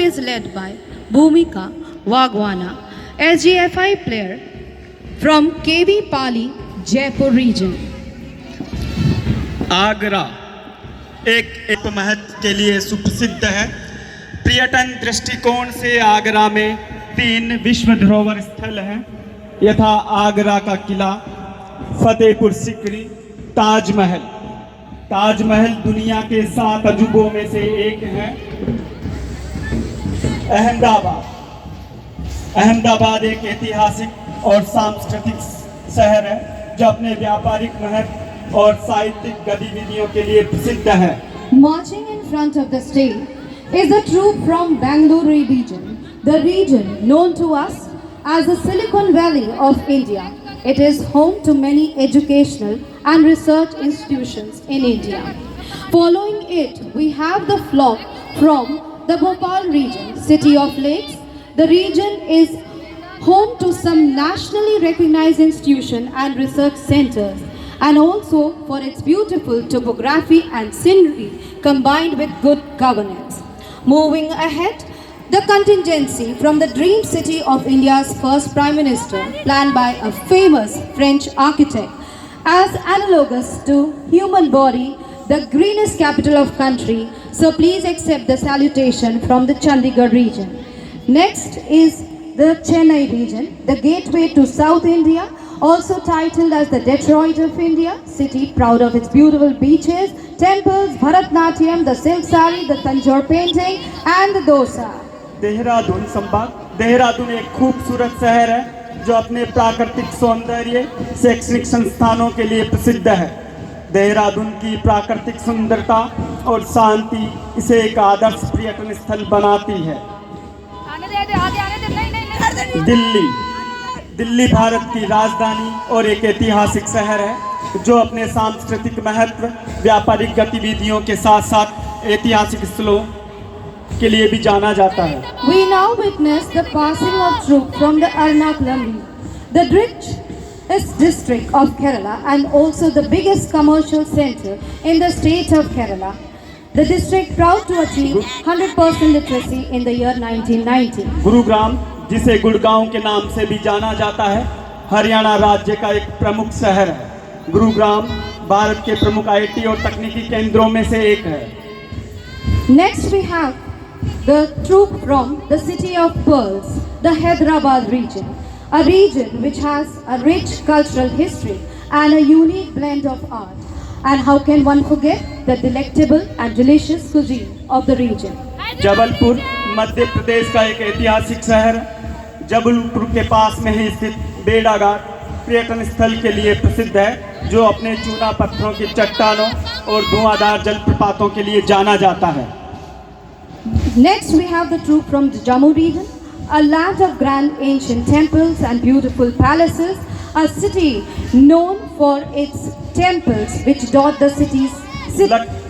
is led by Bhumika Wagwana, SGFI player from KV Pali, Jaipur region. Agra एक महत्व के लिए सुप्रसिद्ध है। पर्यटन दृष्टिकोण से आगरा में 3 विश्व धरोहर स्थल हैं, यथा आगरा का किला, फतेहपुर सीकरी, ताजमहल। ताजमहल दुनिया के 7 अजूबों में से एक है। अहमदाबाद एक ऐतिहासिक और सांस्कृतिक शहर है जो अपने व्यापारिक महत्व और साहित्यिक गतिविधियों के लिए प्रसिद्ध है। Marching in front of the stage is a troop from Bangalore region, the region known to us as the Silicon Valley of India. It is home to many educational and research institutions in India. Following it, we have the flock from the Bhopal region, city of lakes. The region is home to some nationally recognized institutions and research centers, and also for its beautiful topography and scenery combined with good governance. Moving ahead, the contingency from the dream city of India's first Prime Minister, planned by a famous French architect, as analogous to human body, the greenest capital of country. So please accept the salutation from the Chandigarh region. Next is the Chennai region, the gateway to South India, also titled as the Detroit of India, city proud of its beautiful beaches, temples, Bharatnatyam, the silk saree, the Tanjore painting and the dosa. Dehradun संभाग। देहरादून एक खूबसूरत शहर है जो अपने प्राकृतिक सौंदर्य, शैक्षणिक संस्थानों के लिए प्रसिद्ध है। देहरादून की प्राकृतिक सुंदरता और शांति इसे एक आदर्श पर्यटन स्थल बनाती है। दिल्ली भारत की राजधानी और एक ऐतिहासिक शहर है जो अपने सांस्कृतिक महत्व, व्यापारिक गतिविधियों के साथ साथ ऐतिहासिक स्थलों के लिए भी जाना जाता है। We now witness the passing of troops from the Ernakulam, the richest district of Kerala and also the biggest commercial center in the state of Kerala. The district proud to achieve 100% literacy in the year 1990. Gurugram, जिसे गुड़गांव के नाम से भी जाना जाता है, हरियाणा राज्य का एक प्रमुख शहर है। गुरुग्राम भारत के प्रमुख आईटी और तकनीकी केंद्रों में से एक है। Next we have the troop from the city of pearls, the Hyderabad region, a region which has a rich cultural history and a unique blend of art. And how can one forget the delectable and delicious cuisine of the region? Jabalpur Madhya Pradesh का एक ऐतिहासिक शहर है। जबलपुर के पास में ही स्थित बेड़ाघाट पर्यटन स्थल के लिए प्रसिद्ध है जो अपने चूना पत्थरों की चट्टानों और धुआंधार जलप्रपातों के लिए जाना जाता है। Next we have the troop from the Jammu region, a land of grand ancient temples and beautiful palaces, a city known for its temples which dot the city's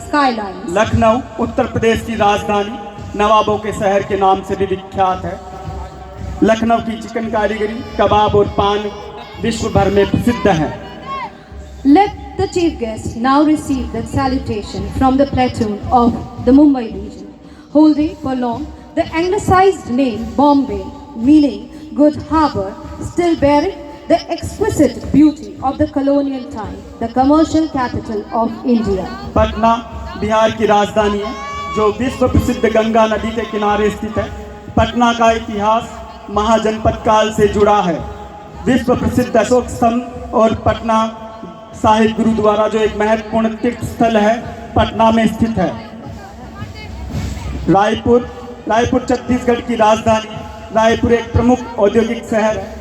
skylines. Lucknow Uttar Pradesh की राजधानी, नवाबों के शहर के नाम से भी विख्यात है। लखनऊ की चिकन कारीगरी, कबाब और पान विश्व भर में प्रसिद्ध है। Let the chief guest now receive the salutation from the platoon of the Mumbai region, holding for long the anglicized name Bombay, meaning good harbor, still bearing the exquisite beauty of the colonial time, the commercial capital of India. Patna Bihar की राजधानी है जो विश्व प्रसिद्ध गंगा नदी के किनारे स्थित है। पटना का इतिहास महाजनपद काल से जुड़ा है। विश्व प्रसिद्ध अशोक स्तंभ और पटना साहिब गुरुद्वारा जो एक महत्वपूर्ण तीर्थ स्थल है, पटना में स्थित है। रायपुर छत्तीसगढ़ की राजधानी। रायपुर एक प्रमुख औद्योगिक शहर है।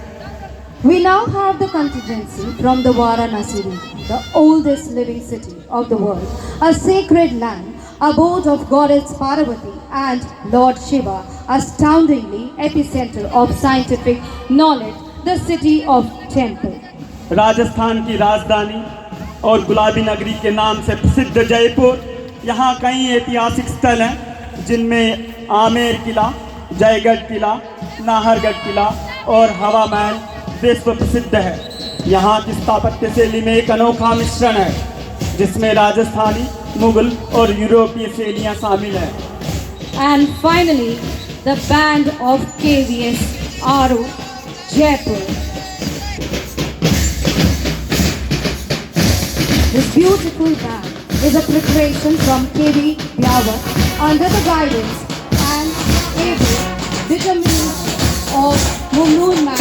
We now have the contingency from the Varanasi region, the oldest living city of the world, a sacred land, abode of goddess Parvati and Lord Shiva, astoundingly epicenter of scientific knowledge, the city of temple. Rajasthan की राजधानी और गुलाबी नगरी के नाम से प्रसिद्ध जयपुर, यहाँ कई ऐतिहासिक स्थल हैं जिनमें आमेर किला, जयगढ़ किला, नाहरगढ़ किला और हवा महल विश्व प्रसिद्ध है। यहाँ की स्थापत्य शैली में एक अनोखा मिश्रण है जिसमें राजस्थानी, मुगल और यूरोपीय शैलियाँ शामिल हैं। And finally, the band of KVS RO Jaipur. This beautiful band is a preparation from KV Byawar under the guidance and able determination of Mumnoon Ma'am.